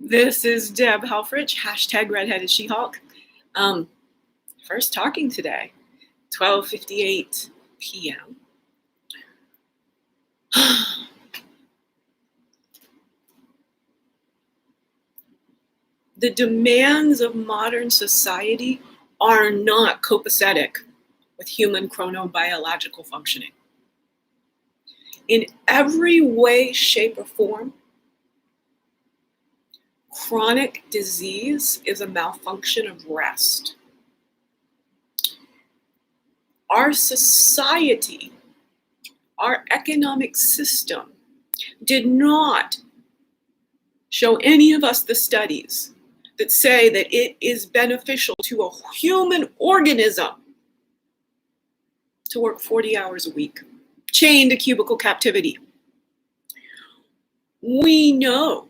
This is Deb Helfrich, hashtag Redheaded She-Hulk. First talking today, 12:58 p.m. The demands of modern society are not copacetic with human chronobiological functioning. In every way, shape, or form, chronic disease is a malfunction of rest. Our society, our economic system, did not show any of us the studies that say that it is beneficial to a human organism to work 40 hours a week, chained to cubicle captivity. We know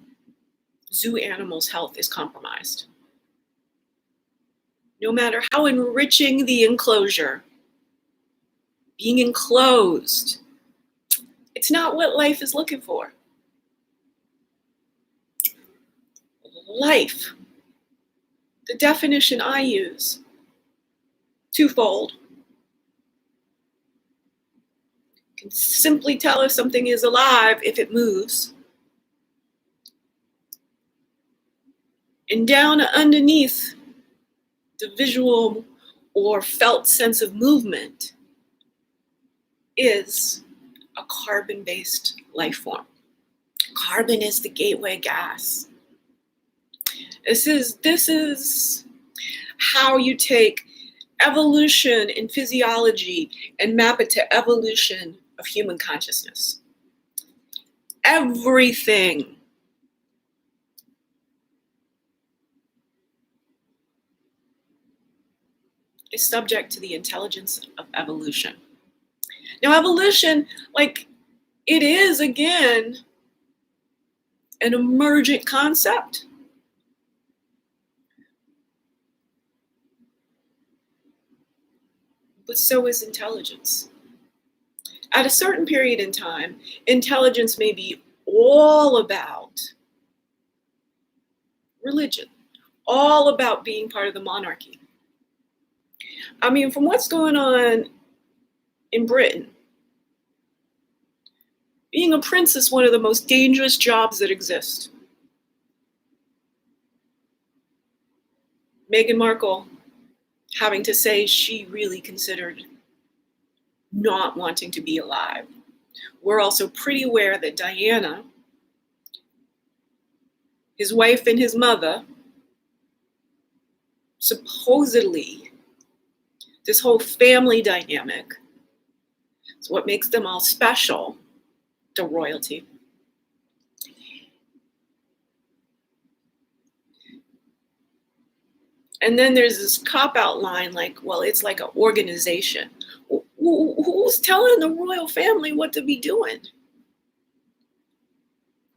zoo animals' health is compromised. No matter how enriching the enclosure, being enclosed, it's not what life is looking for. Life, the definition I use, twofold. Can simply tell if something is alive if it moves. And down underneath the visual or felt sense of movement is a carbon-based life form. Carbon is the gateway gas. This is how you take evolution in physiology and map it to evolution of human consciousness. Everything is subject to the intelligence of evolution. Now, evolution, it is, again, an emergent concept. But so is intelligence. At a certain period in time, intelligence may be all about religion, all about being part of the monarchy. I mean, from what's going on in Britain, being a prince is one of the most dangerous jobs that exist. Meghan Markle having to say she really considered not wanting to be alive. We're also pretty aware that Diana, his wife and his mother, supposedly, this whole family dynamic is what makes them all special, the royalty. And then there's this cop-out line well, it's like an organization. Who's telling the royal family what to be doing?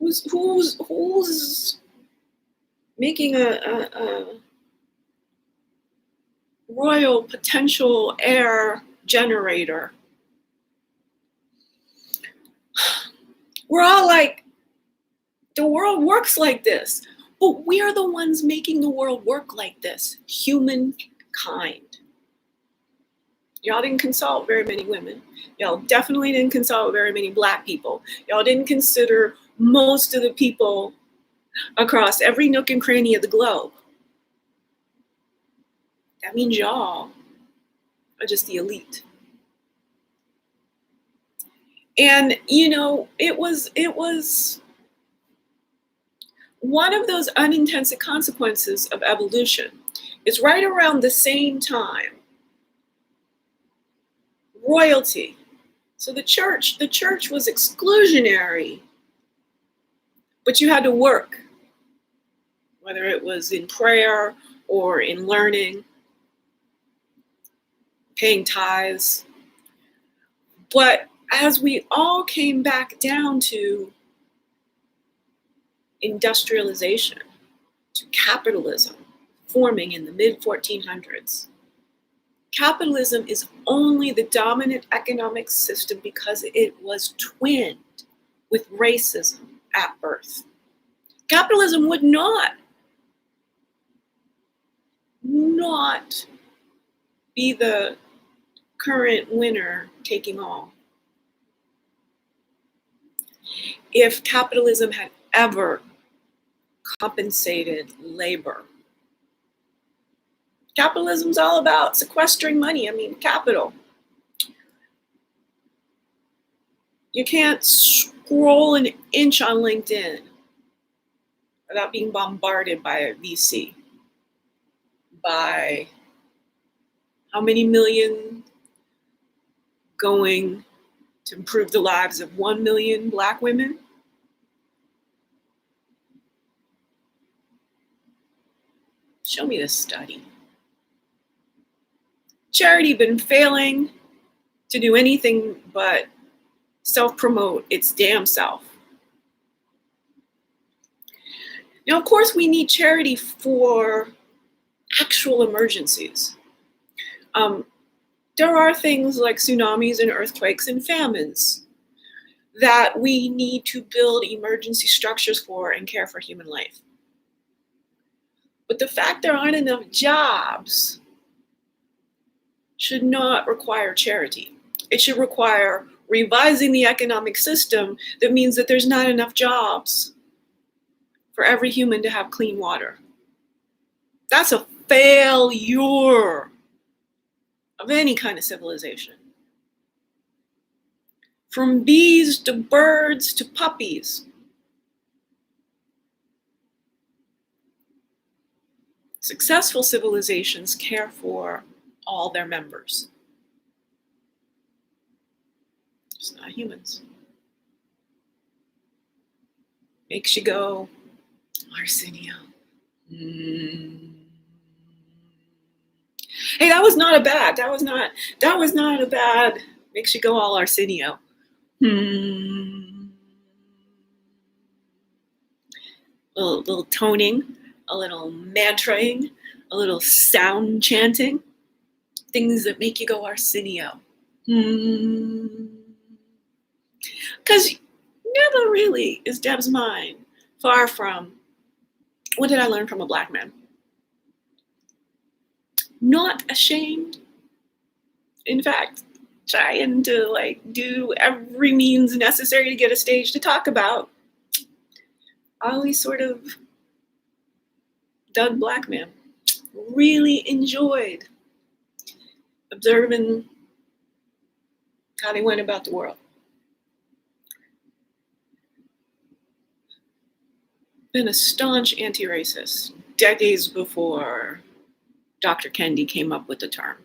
Who's making a royal potential heir generator? We're all like, the world works like this. But we are the ones making the world work like this, humankind. Y'all didn't consult very many women. Y'all definitely didn't consult very many Black people. Y'all didn't consider most of the people across every nook and cranny of the globe. That means y'all are just the elite. And, it was one of those unintended consequences of evolution. Is right around the same time, royalty. So the church was exclusionary, but you had to work, whether it was in prayer or in learning, paying tithes. But as we all came back down to industrialization, to capitalism forming in the mid-1400s. Capitalism is only the dominant economic system because it was twinned with racism at birth. Capitalism would not be the current winner taking all if capitalism had ever compensated labor. Capitalism's all about sequestering money. I mean, capital. You can't scroll an inch on LinkedIn without being bombarded by a VC. By how many million going to improve the lives of 1 million Black women? Show me the study. Charity been failing to do anything but self-promote its damn self. Now, of course, we need charity for actual emergencies. There are things like tsunamis and earthquakes and famines that we need to build emergency structures for and care for human life. But the fact there aren't enough jobs should not require charity. It should require revising the economic system that means that there's not enough jobs for every human to have clean water. That's a failure of any kind of civilization. From bees to birds to puppies. Successful civilizations care for all their members. It's not humans. Makes you go, Arsenio. Hey, that was not a bad, makes you go all Arsenio. Little toning, a little mantraing, a little sound chanting, things that make you go Arsenio. Because never really is Deb's mind far from, what did I learn from a Black man? Not ashamed. In fact, trying to do every means necessary to get a stage to talk about. I always sort of dug Black man. Really enjoyed observing how they went about the world. Been a staunch anti-racist decades before Dr. Kendi came up with the term.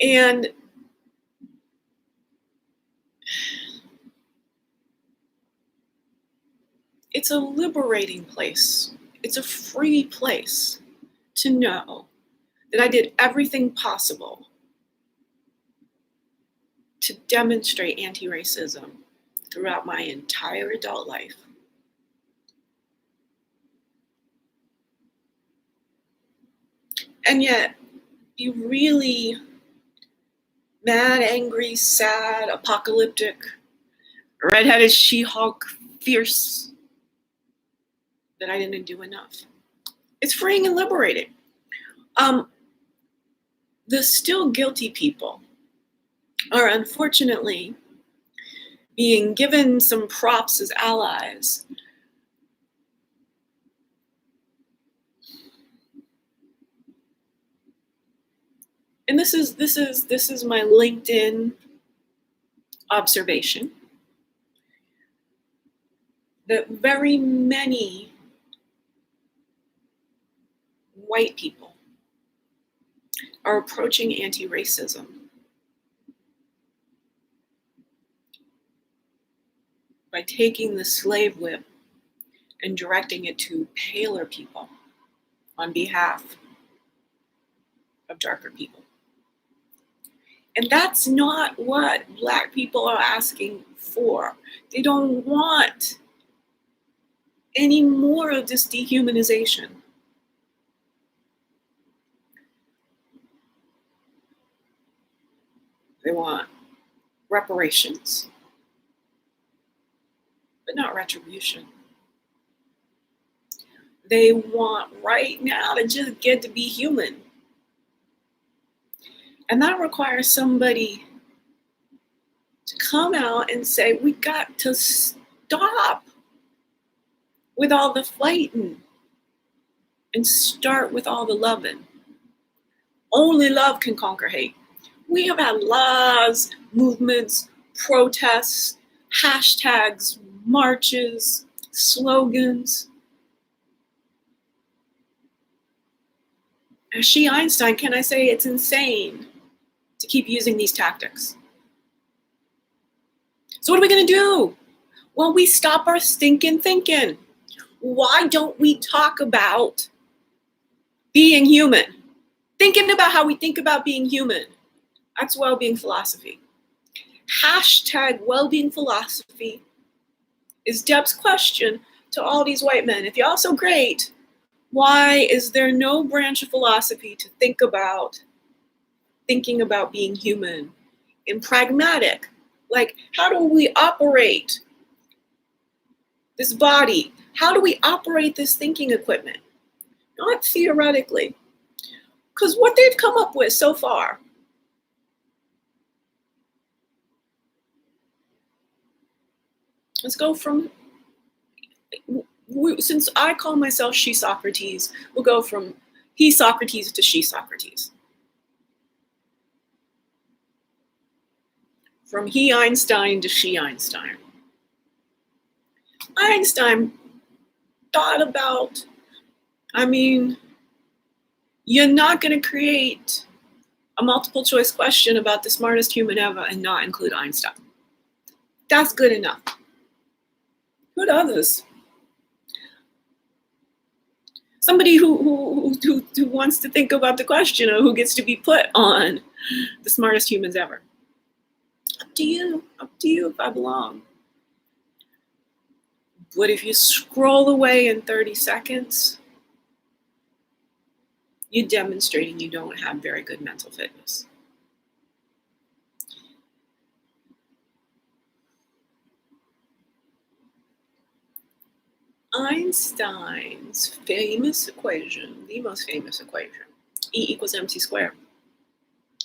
And it's a liberating place. It's a free place to know that I did everything possible to demonstrate anti-racism throughout my entire adult life. And yet, be really mad, angry, sad, apocalyptic, redheaded She-Hulk, fierce that I didn't do enough. It's freeing and liberating. The still guilty people are unfortunately being given some props as allies. And this is my LinkedIn observation, that very many white people are approaching anti-racism by taking the slave whip and directing it to paler people on behalf of darker people. And that's not what Black people are asking for. They don't want any more of this dehumanization. They want reparations. but not retribution. They want right now to just get to be human. And that requires somebody to come out and say, we got to stop with all the fighting and start with all the loving. Only love can conquer hate. We have had laws, movements, protests, hashtags, marches, slogans. As she Einstein, can I say it's insane to keep using these tactics? So what are we going to do? Well, we stop our stinking thinking. Why don't we talk about being human? Thinking about how we think about being human. That's well-being philosophy. Hashtag well-being philosophy is Deb's question to all these white men. If y'all so great, why is there no branch of philosophy to think about thinking about being human and pragmatic? Like, how do we operate this body? How do we operate this thinking equipment? Not theoretically. Because what they've come up with so far, let's go from, since I call myself she Socrates, we'll go from he Socrates to she Socrates. From he Einstein to she Einstein. Einstein thought about, you're not going to create a multiple choice question about the smartest human ever and not include Einstein. That's good enough. Put others. Somebody who wants to think about the question of who gets to be put on the smartest humans ever. Up to you if I belong. But if you scroll away in 30 seconds, you're demonstrating you don't have very good mental fitness. Einstein's famous equation, the most famous equation, E equals mc squared.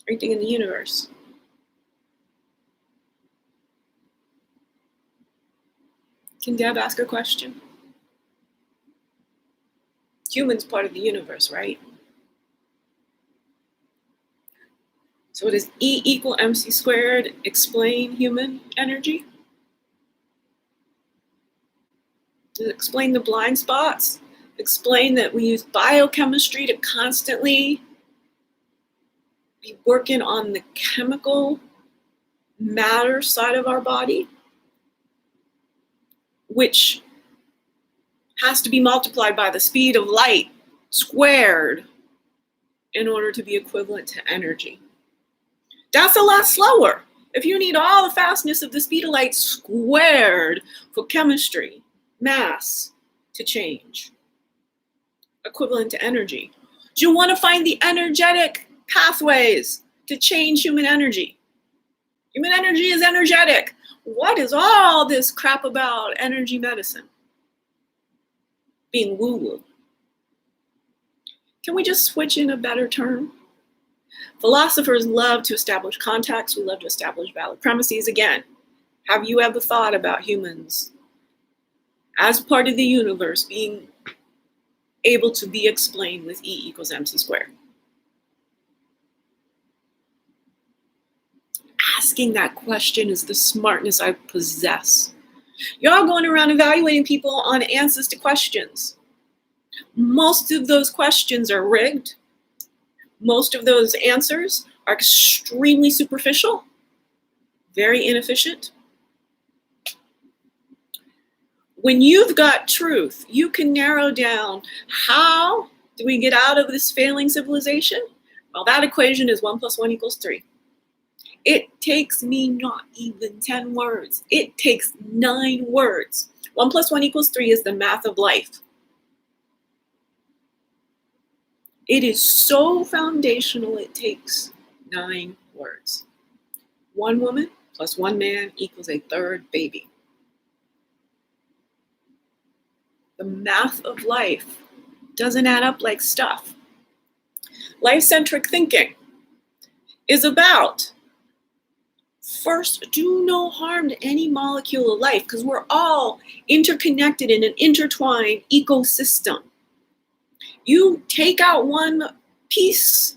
Everything in the universe. Can Deb ask a question? Human's part of the universe, right? So does E equal mc squared explain human energy? Does it explain the blind spots? Explain that we use biochemistry to constantly be working on the chemical matter side of our body, which has to be multiplied by the speed of light squared in order to be equivalent to energy. That's a lot slower. If you need all the fastness of the speed of light squared for chemistry, mass to change, equivalent to energy. Do you want to find the energetic pathways to change human energy? Human energy is energetic. What is all this crap about energy medicine? Being woo-woo. Can we just switch in a better term? Philosophers love to establish context. We love to establish valid premises. Again, have you ever thought about humans as part of the universe being able to be explained with E equals mc squared? Asking that question is the smartness I possess. Y'all going around evaluating people on answers to questions. Most of those questions are rigged. Most of those answers are extremely superficial, very inefficient. When you've got truth, you can narrow down how do we get out of this failing civilization? Well, that equation is 1 + 1 = 3. It takes me not even 10 words. It takes 9 words. 1 + 1 = 3 is the math of life. It is so foundational, it takes 9 words. 1 woman + 1 man equals a third baby. The math of life doesn't add up like stuff. Life-centric thinking is about, first, do no harm to any molecule of life, because we're all interconnected in an intertwined ecosystem. You take out one piece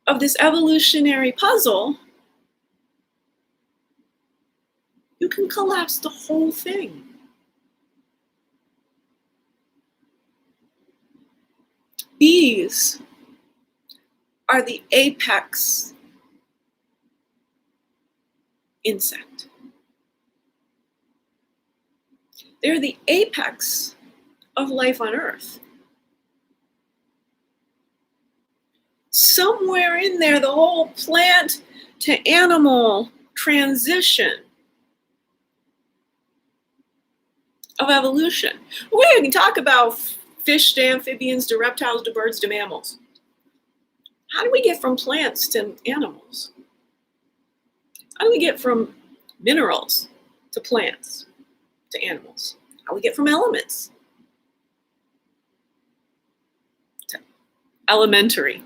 of this evolutionary puzzle, you can collapse the whole thing. Bees are the apex insect. They're the apex of life on Earth. Somewhere in there, the whole plant to animal transition of evolution. We can talk about fish to amphibians to reptiles to birds to mammals. How do we get from plants to animals? How do we get from minerals to plants to animals? How do we get from elements to elementary?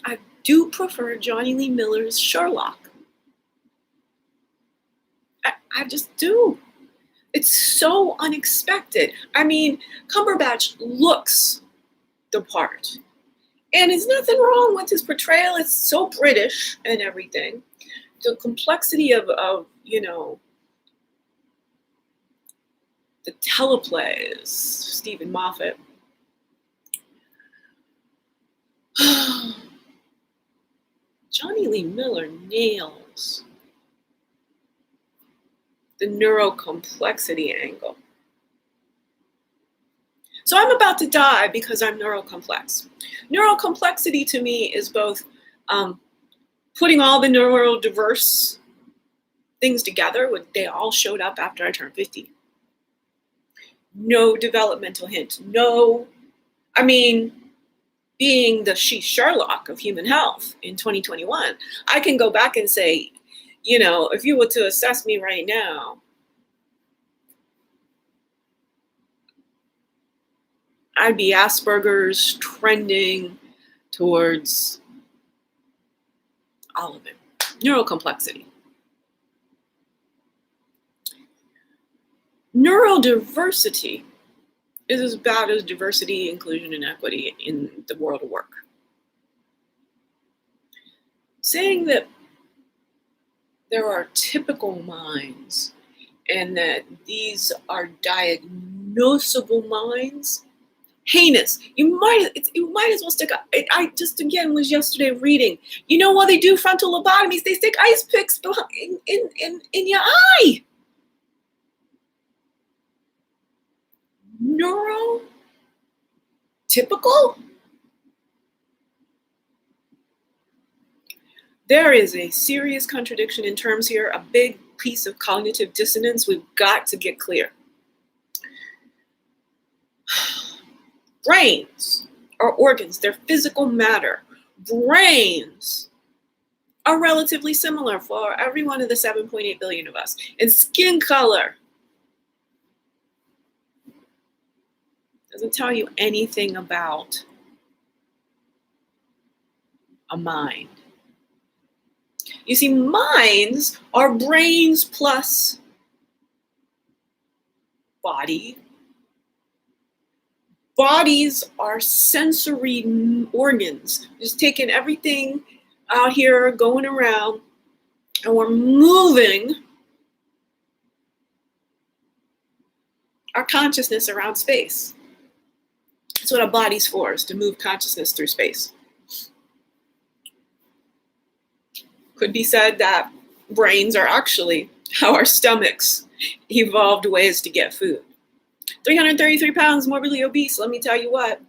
I do prefer Johnny Lee Miller's Sherlock. I just do. It's so unexpected. I mean, Cumberbatch looks the part. And there's nothing wrong with his portrayal. It's so British and everything. The complexity of you know, the teleplays, Stephen Moffat. Johnny Lee Miller nails the neurocomplexity angle. So I'm about to die because I'm neurocomplex. Neurocomplexity to me is both putting all the neurodiverse things together. They all showed up after I turned 50. No developmental hint. No, I mean, being the Sherlock of human health in 2021, I can go back and say, you know, if you were to assess me right now, I'd be Asperger's trending towards all of it. Neurocomplexity. Neurodiversity is as bad as diversity, inclusion, and equity in the world of work. Saying that there are typical minds and that these are diagnosable minds, heinous. You might as well stick up. I just again was yesterday reading. You know why they do frontal lobotomies? They stick ice picks in your eye. Neurotypical? There is a serious contradiction in terms here, a big piece of cognitive dissonance we've got to get clear. Brains are organs, they're physical matter. Brains are relatively similar for every one of the 7.8 billion of us. And skin color doesn't tell you anything about a mind. You see, minds are brains plus body. Bodies are sensory organs. Just taking everything out here, going around, and we're moving our consciousness around space. That's what a body's for, is to move consciousness through space. Could be said that brains are actually how our stomachs evolved ways to get food. 333 pounds, morbidly obese, let me tell you what.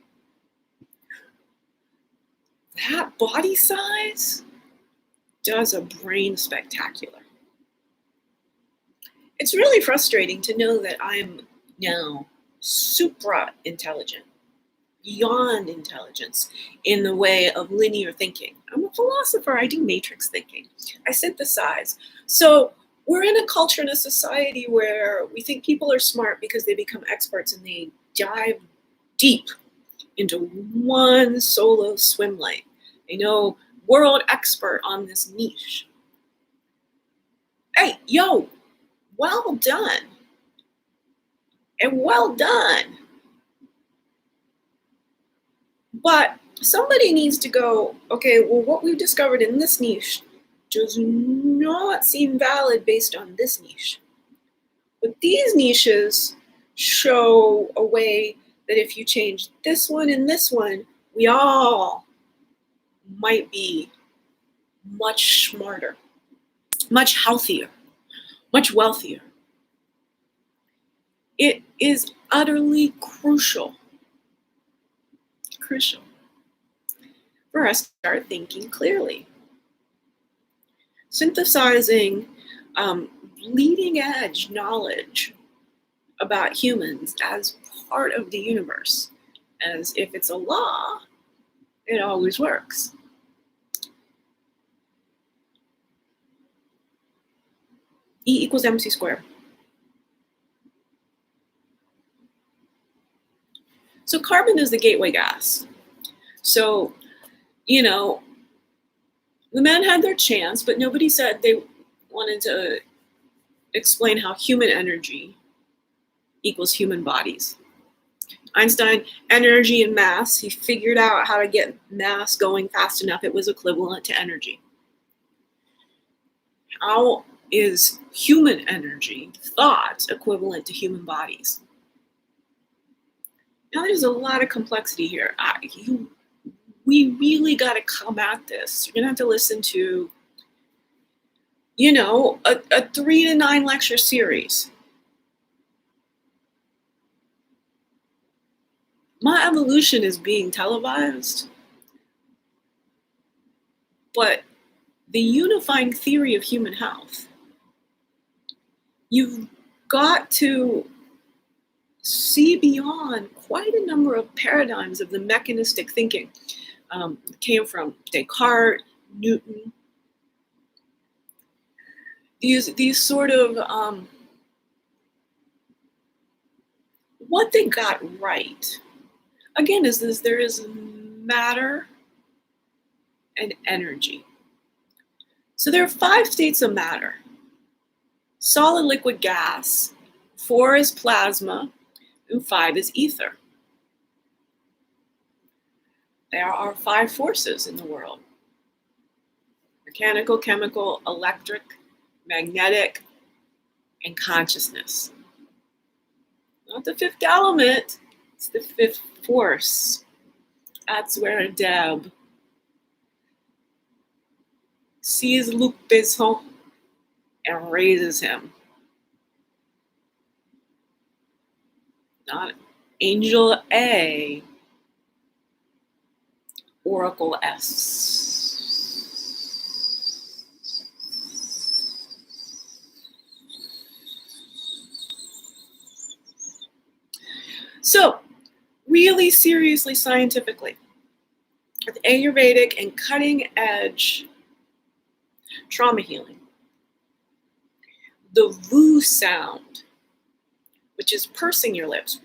That body size does a brain spectacular. It's really frustrating to know that I'm now supra-intelligent, beyond intelligence in the way of linear thinking. I'm a philosopher, I do matrix thinking. I synthesize. So We're in a culture and a society where we think people are smart because they become experts and they dive deep into one solo swim lane. They know world expert on this niche. Hey, yo, well done. And well done. But somebody needs to go, okay, well, what we've discovered in this niche does not seem valid based on this niche. But these niches show a way that if you change this one and this one, we all might be much smarter, much healthier, much wealthier. It is utterly crucial for us to start thinking clearly. Synthesizing leading edge knowledge about humans as part of the universe, as if it's a law, it always works. E equals mc squared. So carbon is the gateway gas. So, the men had their chance, but nobody said they wanted to explain how human energy equals human bodies. Einstein, energy and mass, he figured out how to get mass going fast enough it was equivalent to energy. How is human energy, thought, equivalent to human bodies? Now there's a lot of complexity here. We really got to come at this. You're going to have to listen to, a 3 to 9 lecture series. My evolution is being televised, but the unifying theory of human health, you've got to see beyond quite a number of paradigms of the mechanistic thinking. Came from Descartes, Newton. These sort of what they got right. Again, is this: there is matter and energy. So there are 5 states of matter: solid, liquid, gas. 4 is plasma, and 5 is ether. There are 5 forces in the world: mechanical, chemical, electric, magnetic, and consciousness. Not the 5th element, it's the 5th force. That's where Deb sees Luc Besson and raises him. Not Angel A, Oracle S. So, really seriously, scientifically, with Ayurvedic and cutting edge trauma healing, the VOO sound, which is pursing your lips,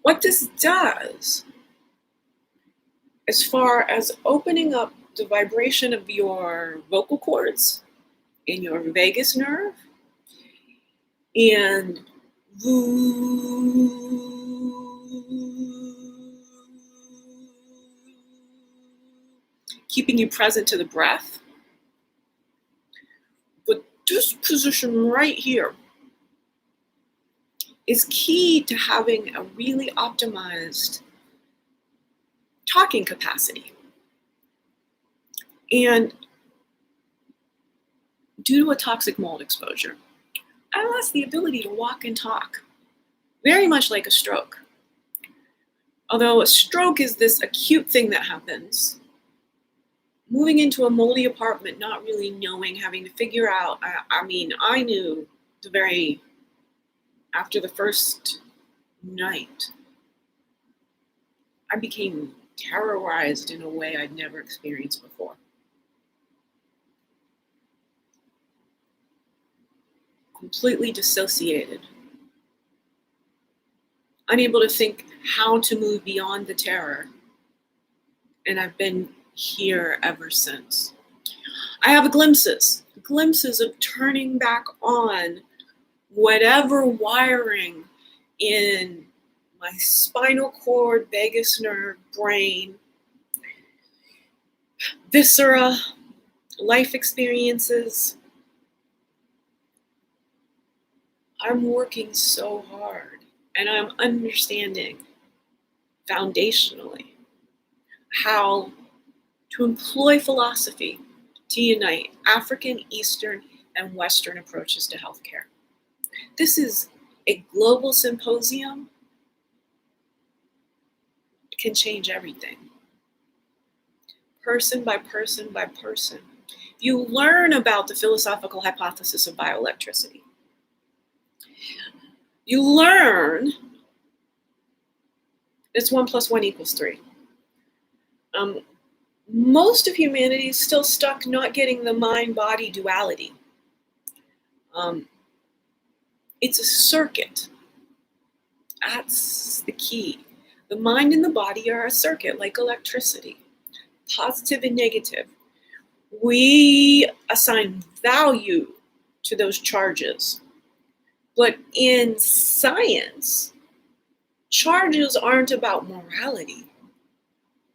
what this does, as far as opening up the vibration of your vocal cords in your vagus nerve, and keeping you present to the breath. But this position right here is key to having a really optimized talking capacity. And due to a toxic mold exposure, I lost the ability to walk and talk, very much like a stroke. Although a stroke is this acute thing that happens, moving into a moldy apartment, not really knowing, having to figure out, I knew after the first night, I became terrorized in a way I'd never experienced before. Completely dissociated. Unable to think how to move beyond the terror. And I've been here ever since. I have glimpses of turning back on whatever wiring in my spinal cord, vagus nerve, brain, viscera, life experiences. I'm working so hard and I'm understanding foundationally how to employ philosophy to unite African, Eastern, and Western approaches to healthcare. This is a global symposium. It can change everything. Person by person by person. You learn about the philosophical hypothesis of bioelectricity. You learn it's 1 + 1 = 3. Most of humanity is still stuck not getting the mind-body duality. It's a circuit. That's the key. The mind and the body are a circuit, like electricity, positive and negative. We assign value to those charges. But in science, charges aren't about morality.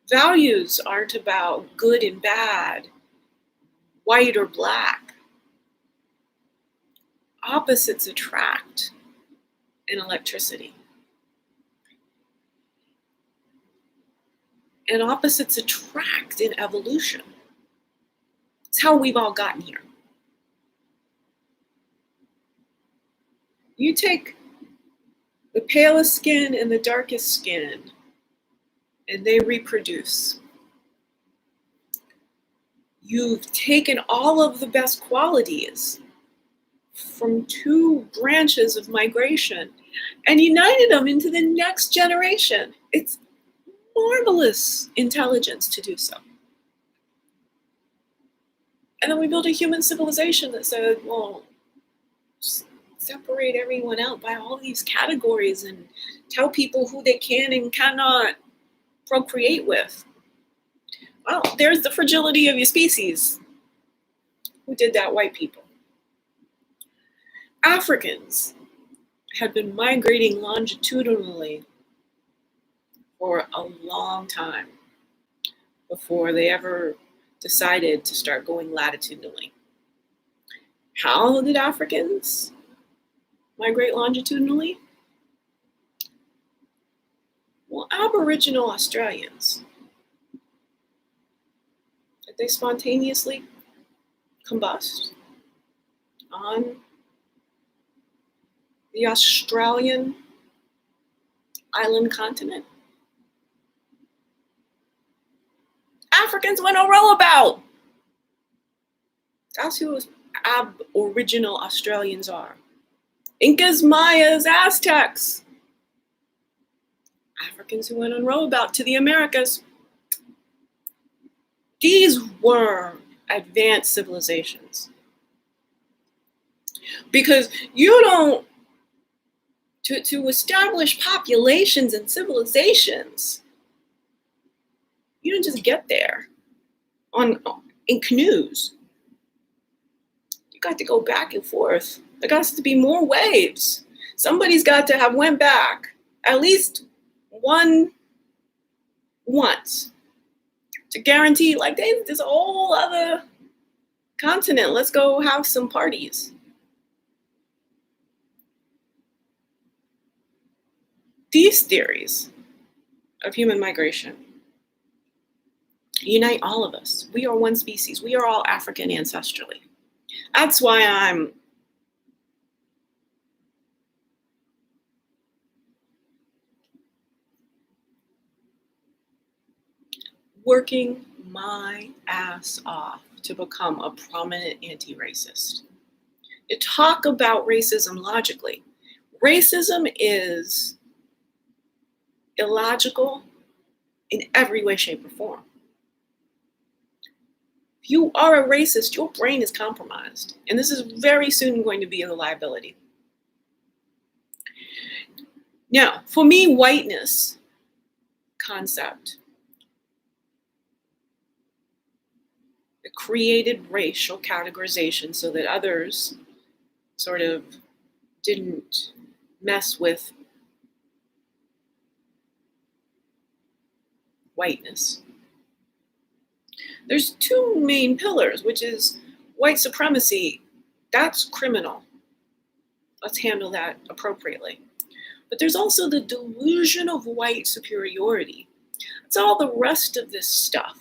Values aren't about good and bad, white or black. Opposites attract in electricity. And opposites attract in evolution. It's how we've all gotten here. You take the palest skin and the darkest skin, and they reproduce. You've taken all of the best qualities from 2 branches of migration and united them into the next generation. It's marvelous intelligence to do so. And then we built a human civilization that said, well, separate everyone out by all these categories and tell people who they can and cannot procreate with. Well, there's the fragility of your species. Who did that? White people. Africans had been migrating longitudinally for a long time before they ever decided to start going latitudinally. How did Africans migrate longitudinally? Well, Aboriginal Australians, did they spontaneously combust on the Australian island continent? Africans went a row about. That's who Aboriginal Australians are. Incas, Mayas, Aztecs. Africans who went on rowabout to the Americas. These were advanced civilizations. Because you don't, to establish populations and civilizations, you don't just get there in canoes. You got to go back and forth. There got to be more waves. Somebody's got to have went back at least once to guarantee, like, there's a whole other continent. Let's go have some parties. These theories of human migration unite all of us. We are one species. We are all African ancestrally. That's why I'm working my ass off to become a prominent anti-racist. To talk about racism logically. Racism is illogical in every way, shape, or form. If you are a racist, your brain is compromised. And this is very soon going to be a liability. Now, for me, whiteness concept, it created racial categorization so that others sort of didn't mess with whiteness. There's two main pillars, which is white supremacy. That's criminal. Let's handle that appropriately. But there's also the delusion of white superiority. It's all the rest of this stuff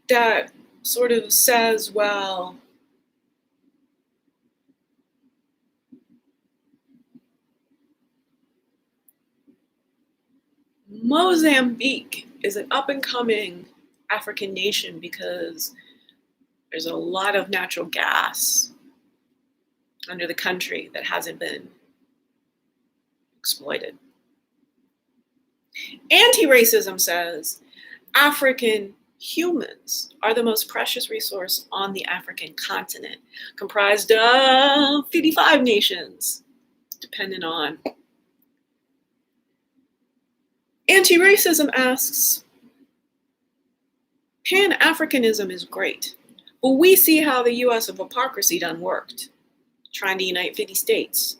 that sort of says, well, Mozambique is an up-and-coming African nation because there's a lot of natural gas under the country that hasn't been exploited. Anti-racism says African humans are the most precious resource on the African continent, comprised of 55 nations, depending on. Anti-racism asks, Pan-Africanism is great, but we see how the US of hypocrisy done worked, trying to unite 50 states.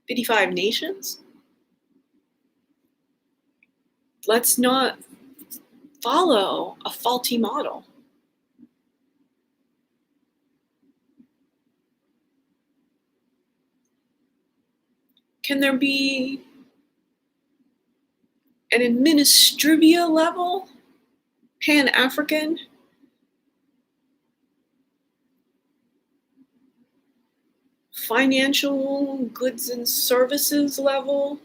55 nations? Let's not follow a faulty model. Can there be an administrivia level, Pan-African? Financial goods and services level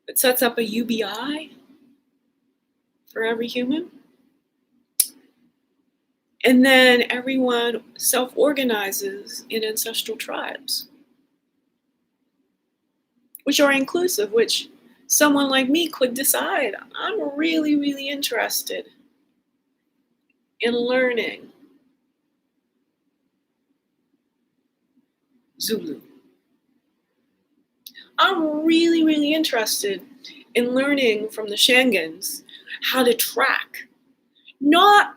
that sets up a UBI for every human? And then everyone self-organizes in ancestral tribes, which are inclusive, which someone like me could decide, I'm really, really interested in learning Zulu. I'm really, really interested in learning from the Shangans how to track, not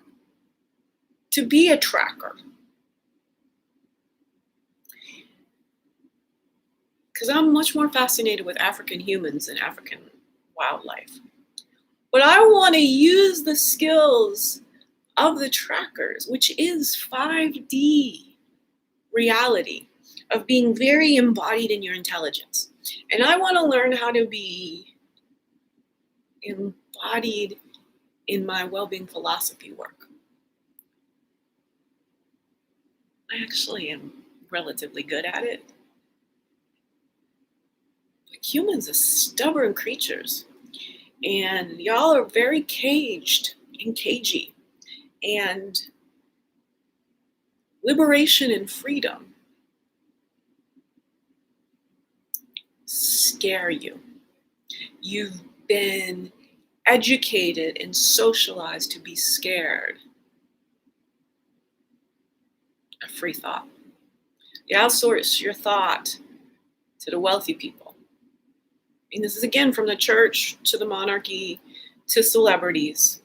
to be a tracker. Because I'm much more fascinated with African humans than African wildlife. But I want to use the skills of the trackers, which is 5D reality of being very embodied in your intelligence. And I want to learn how to be embodied in my well-being philosophy work. I actually am relatively good at it. But humans are stubborn creatures, and y'all are very caged and cagey. And liberation and freedom scare you. You've been educated and socialized to be scared of free thought. You outsource your thought to the wealthy people. I mean, this is again from the church to the monarchy to celebrities.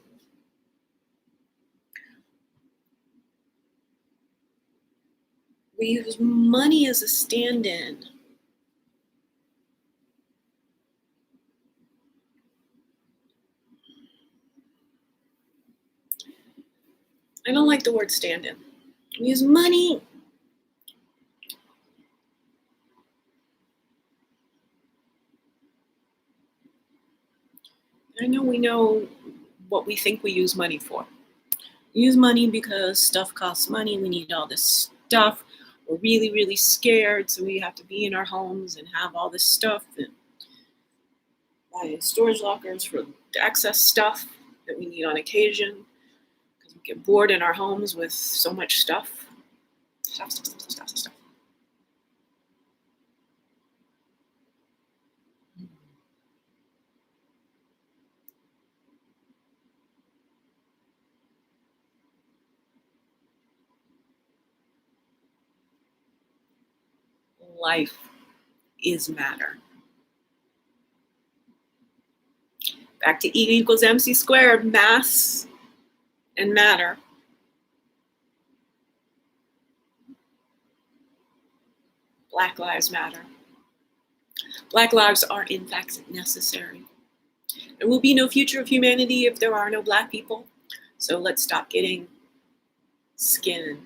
We use money as a stand-in. I don't like the word stand-in. We use money I know we know what we think we use money for. We use money because stuff costs money. We need all this stuff. We're really, really scared, so we have to be in our homes and have all this stuff and buy storage lockers for the excess stuff that we need on occasion because we get bored in our homes with so much stuff. Stuff. Life is matter. Back to E equals MC squared, mass and matter. Black lives matter. Black lives are in fact necessary. There will be no future of humanity if there are no Black people. So let's stop getting skin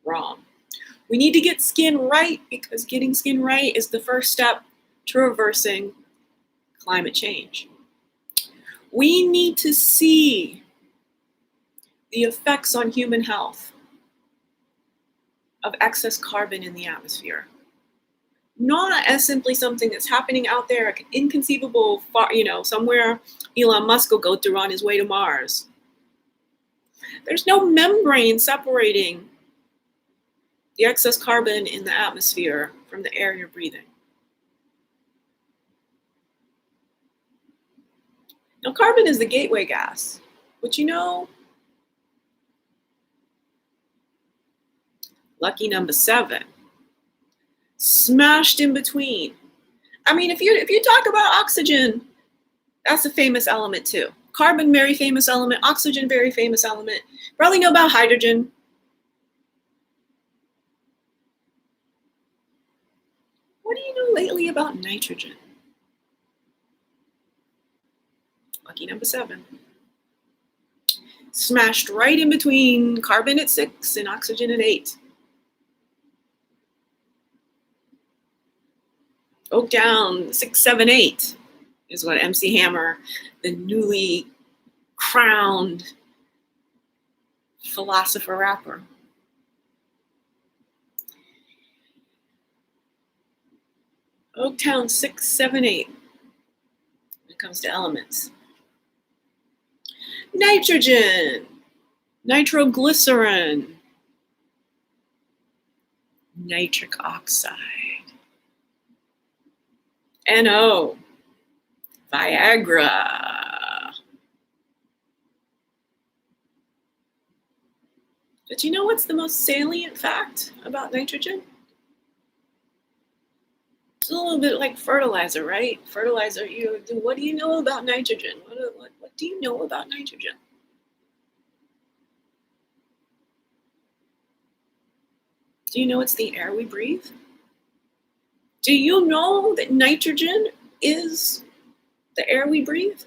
wrong. We need to get skin right, because getting skin right is the first step to reversing climate change. We need to see the effects on human health of excess carbon in the atmosphere. Not as simply something that's happening out there, inconceivable, somewhere Elon Musk will go through on his way to Mars. There's no membrane separating the excess carbon in the atmosphere from the air you're breathing. Now, carbon is the gateway gas, but lucky number 7, smashed in between. I mean, if you talk about oxygen, that's a famous element too. Carbon, very famous element. Oxygen, very famous element. Probably know about hydrogen. What do you know lately about nitrogen? Lucky number 7. Smashed right in between carbon at 6 and oxygen at 8. Oaktown 678 is what MC Hammer, the newly crowned philosopher rapper. Oaktown 678 when it comes to elements. Nitrogen, nitroglycerin, nitric oxide, NO, Viagra. But you know what's the most salient fact about nitrogen? It's a little bit like fertilizer, right? Fertilizer, what do you know about nitrogen? What do you know about nitrogen? Do you know it's the air we breathe? Do you know that nitrogen is the air we breathe?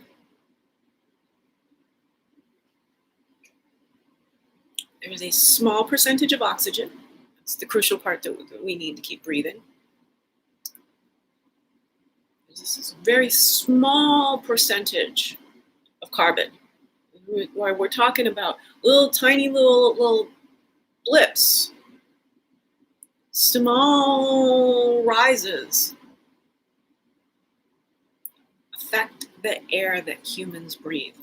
There's a small percentage of oxygen. It's the crucial part that we need to keep breathing. There's this very small percentage of carbon. We're talking about tiny little blips, small rises affect the air that humans breathe.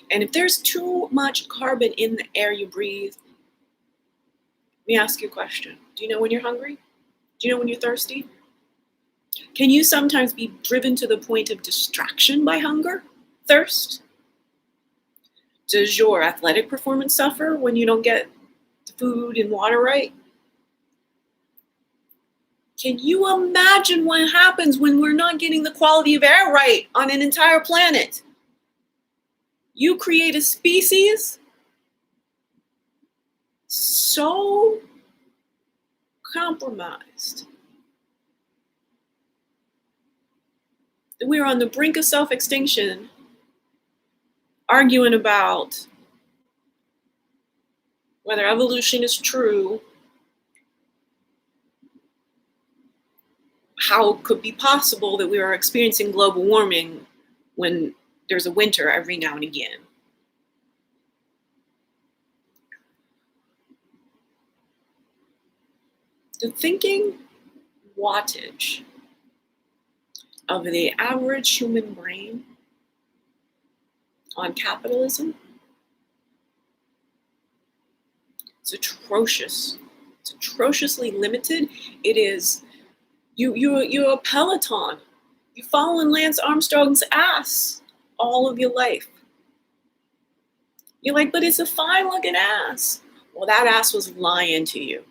And if there's too much carbon in the air you breathe, let me ask you a question. Do you know when you're hungry? Do you know when you're thirsty? Can you sometimes be driven to the point of distraction by hunger, thirst? Does your athletic performance suffer when you don't get the food and water right? Can you imagine what happens when we're not getting the quality of air right on an entire planet? You create a species so compromised that we're on the brink of self-extinction, arguing about whether evolution is true, how it could be possible that we are experiencing global warming when there's a winter every now and again. The thinking wattage of the average human brain on capitalism, it's atrocious. It's atrociously limited. It is, you're a Peloton. You follow in Lance Armstrong's ass all of your life. You're like, but it's a fine looking ass. Well, that ass was lying to you.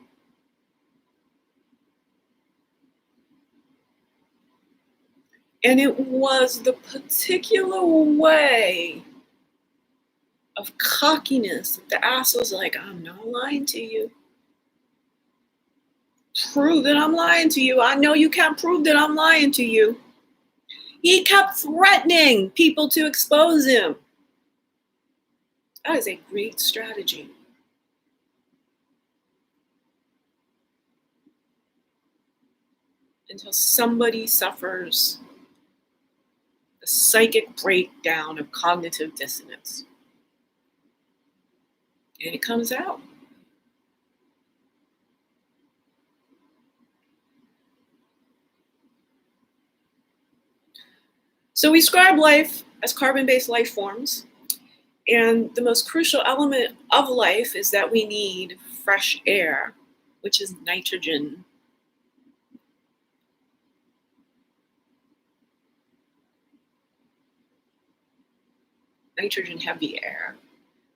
And it was the particular way of cockiness that the ass was like, I'm not lying to you. Prove that I'm lying to you. I know you can't prove that I'm lying to you. He kept threatening people to expose him. That is a great strategy. Until somebody suffers a psychic breakdown of cognitive dissonance. And it comes out. So we describe life as carbon-based life forms. And the most crucial element of life is that we need fresh air, which is nitrogen. Nitrogen heavy air.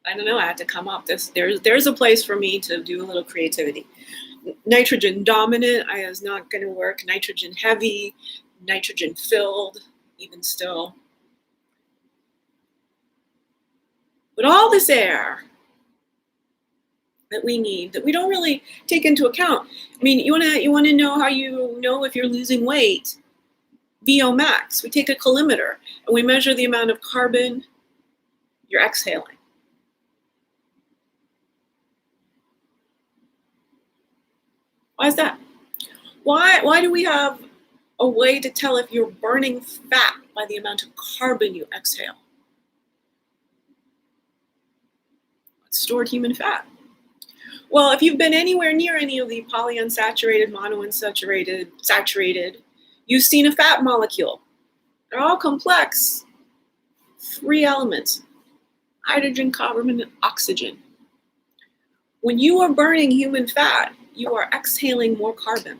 I don't know, I had to come up. There's a place for me to do a little creativity. Nitrogen dominant is not going to work. Nitrogen heavy, nitrogen filled, even still. But all this air that we need, that we don't really take into account. I mean, you wanna know how you know if you're losing weight? VO max. We take a colorimeter and we measure the amount of carbon you're exhaling. Why is that? Why do we have a way to tell if you're burning fat by the amount of carbon you exhale? It's stored human fat. Well, if you've been anywhere near any of the polyunsaturated, monounsaturated, saturated, you've seen a fat molecule. They're all complex. 3 elements: hydrogen, carbon, and oxygen. When you are burning human fat, you are exhaling more carbon.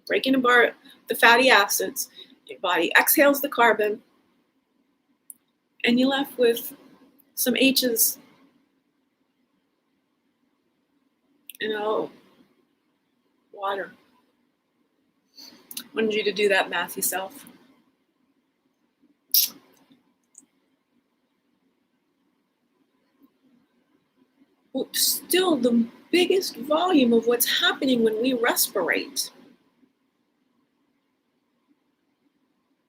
Breaking apart the fatty acids, your body exhales the carbon, and you're left with some H's. Water. I wanted you to do that math yourself. Well, still, the biggest volume of what's happening when we respirate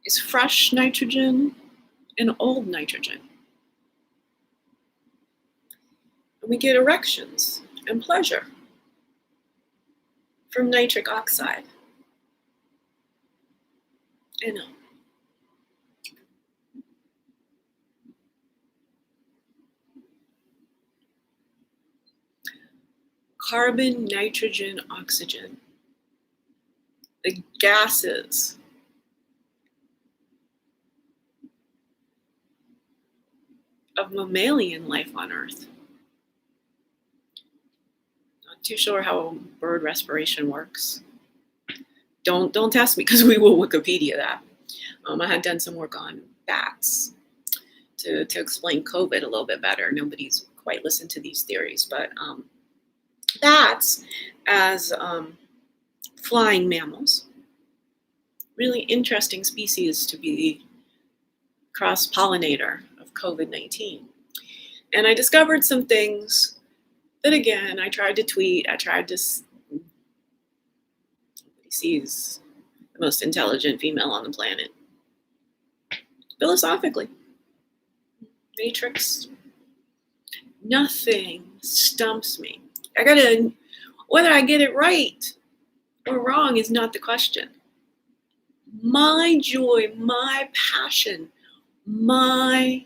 is fresh nitrogen and old nitrogen. And we get erections and pleasure from nitric oxide. NO. Carbon, nitrogen, oxygen. The gases of mammalian life on Earth. Not too sure how bird respiration works. Don't test me, because we will Wikipedia that. I had done some work on bats to explain COVID a little bit better. Nobody's quite listened to these theories, but bats as flying mammals, really interesting species to be the cross-pollinator of COVID-19. And I discovered some things that, again, I tried to tweet. Nobody sees the most intelligent female on the planet. Philosophically, Matrix, nothing stumps me. Whether I get it right or wrong is not the question. My joy, my passion, my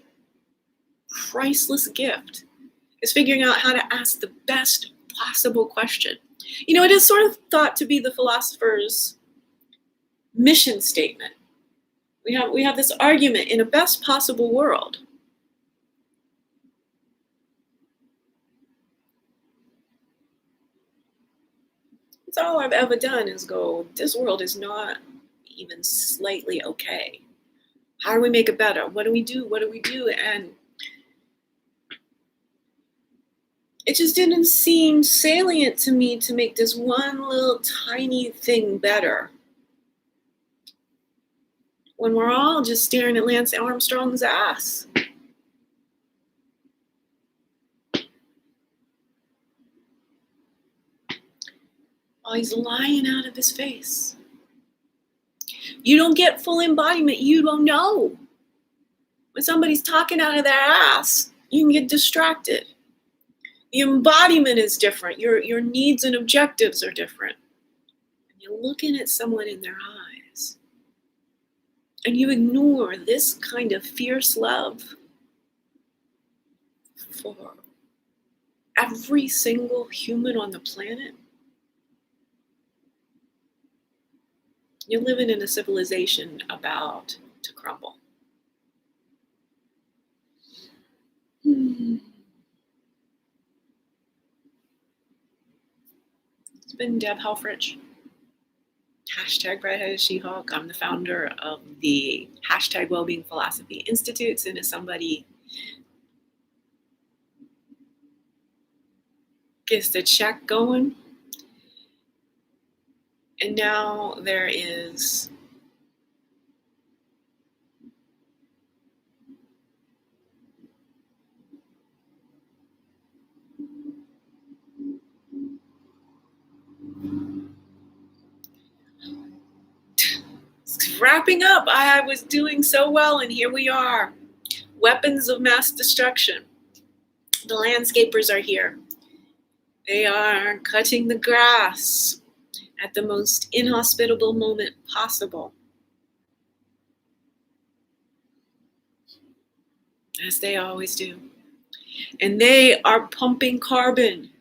priceless gift is figuring out how to ask the best possible question. It is sort of thought to be the philosopher's mission statement. We have this argument in a best possible world. That's all I've ever done is go, this world is not even slightly okay. How do we make it better? What do we do? What do we do? And it just didn't seem salient to me to make this one little tiny thing better. when we're all just staring at Lance Armstrong's ass. While he's lying out of his face. You don't get full embodiment, you don't know. When somebody's talking out of their ass, you can get distracted. The embodiment is different. Your needs and objectives are different. And you're looking at someone in their eyes. And you ignore this kind of fierce love for every single human on the planet. You're living in a civilization about to crumble. It's been Deb Helfrich. Hashtag Redheaded She-Hulk. I'm the founder of the hashtag Wellbeing Philosophy Institutes, and as somebody gets the check going, and now there is wrapping up. I was doing so well, and here we are. Weapons of mass destruction. The landscapers are here. They are cutting the grass at the most inhospitable moment possible. As they always do. And they are pumping carbon.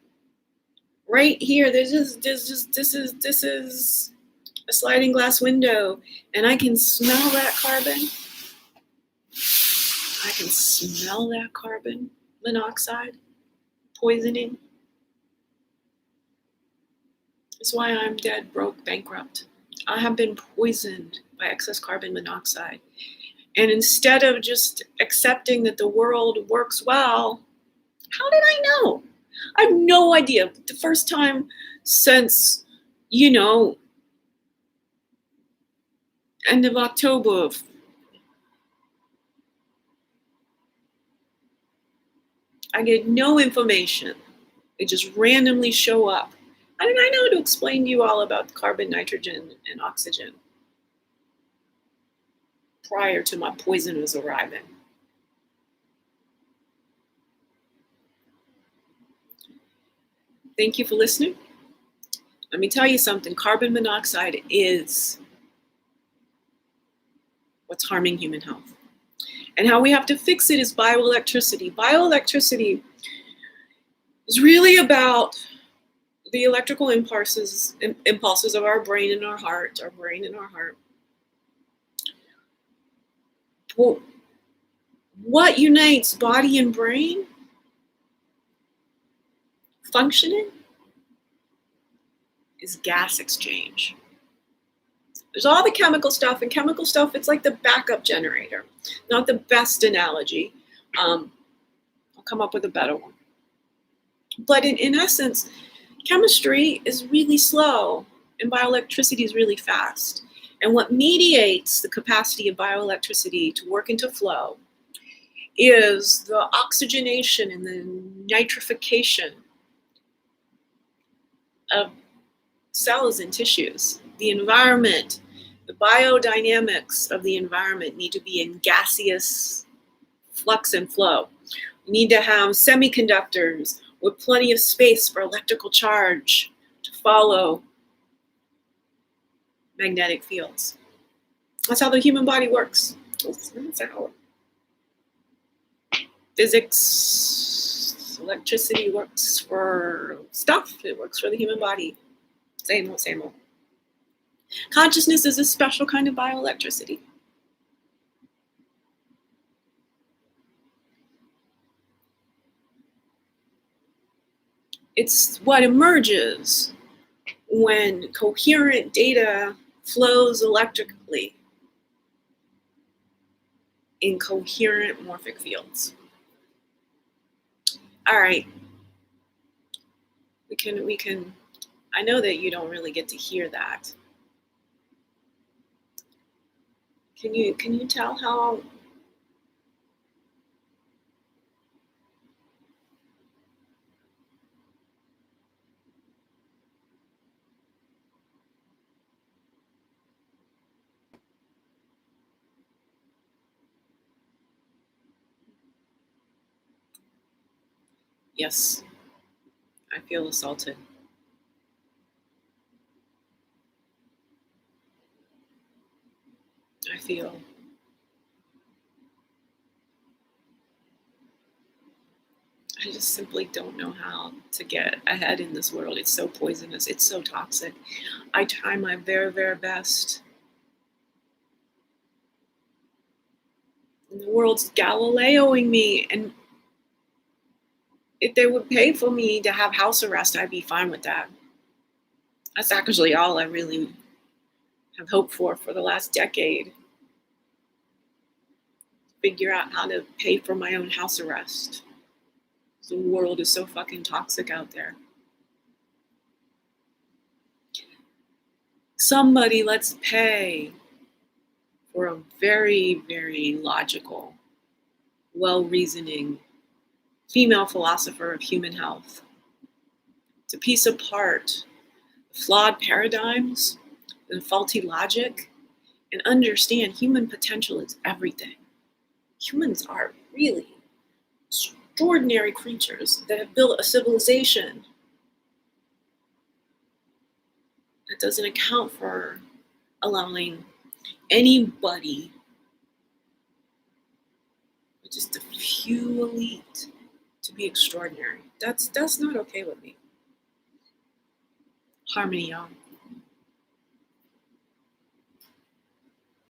Right here, this is a sliding glass window, and I can smell that carbon. I can smell that carbon monoxide poisoning. That's why I'm dead, broke, bankrupt. I have been poisoned by excess carbon monoxide. And instead of just accepting that the world works well, how did I know? I have no idea. The first time since, end of October. I get no information. They just randomly show up. How did I know to explain to you all about carbon, nitrogen, and oxygen prior to my poisoners arriving? Thank you for listening. Let me tell you something. Carbon monoxide is what's harming human health. And how we have to fix it is bioelectricity. Bioelectricity is really about the electrical impulses of our brain and our heart, Well, what unites body and brain functioning is gas exchange. There's all the chemical stuff, and chemical stuff, it's like the backup generator. Not the best analogy. I'll come up with a better one. But in essence, chemistry is really slow, and bioelectricity is really fast. And what mediates the capacity of bioelectricity to work into flow is the oxygenation and the nitrification of cells and tissues. The environment, the biodynamics of the environment need to be in gaseous flux and flow. We need to have semiconductors with plenty of space for electrical charge to follow magnetic fields. That's how the human body works. That's how physics, electricity works for stuff. It works for the human body. Same old. Consciousness is a special kind of bioelectricity. It's what emerges when coherent data flows electrically in coherent morphic fields. All right. We can, I know that you don't really get to hear that. Can you tell how? Yes, I feel assaulted. I feel I just simply don't know how to get ahead in this world. It's so poisonous. It's so toxic. I try my very, very best. And the world's Galileoing me. And if they would pay for me to have house arrest, I'd be fine with that. That's actually all I really have hoped for the last decade. Figure out how to pay for my own house arrest. The world is so fucking toxic out there. Somebody, let's pay for a very, very logical, well reasoning female philosopher of human health to piece apart flawed paradigms and faulty logic and understand human potential is everything. Humans are really extraordinary creatures that have built a civilization that doesn't account for allowing anybody, just a few elite, to be extraordinary. That's not okay with me. Harmony, y'all.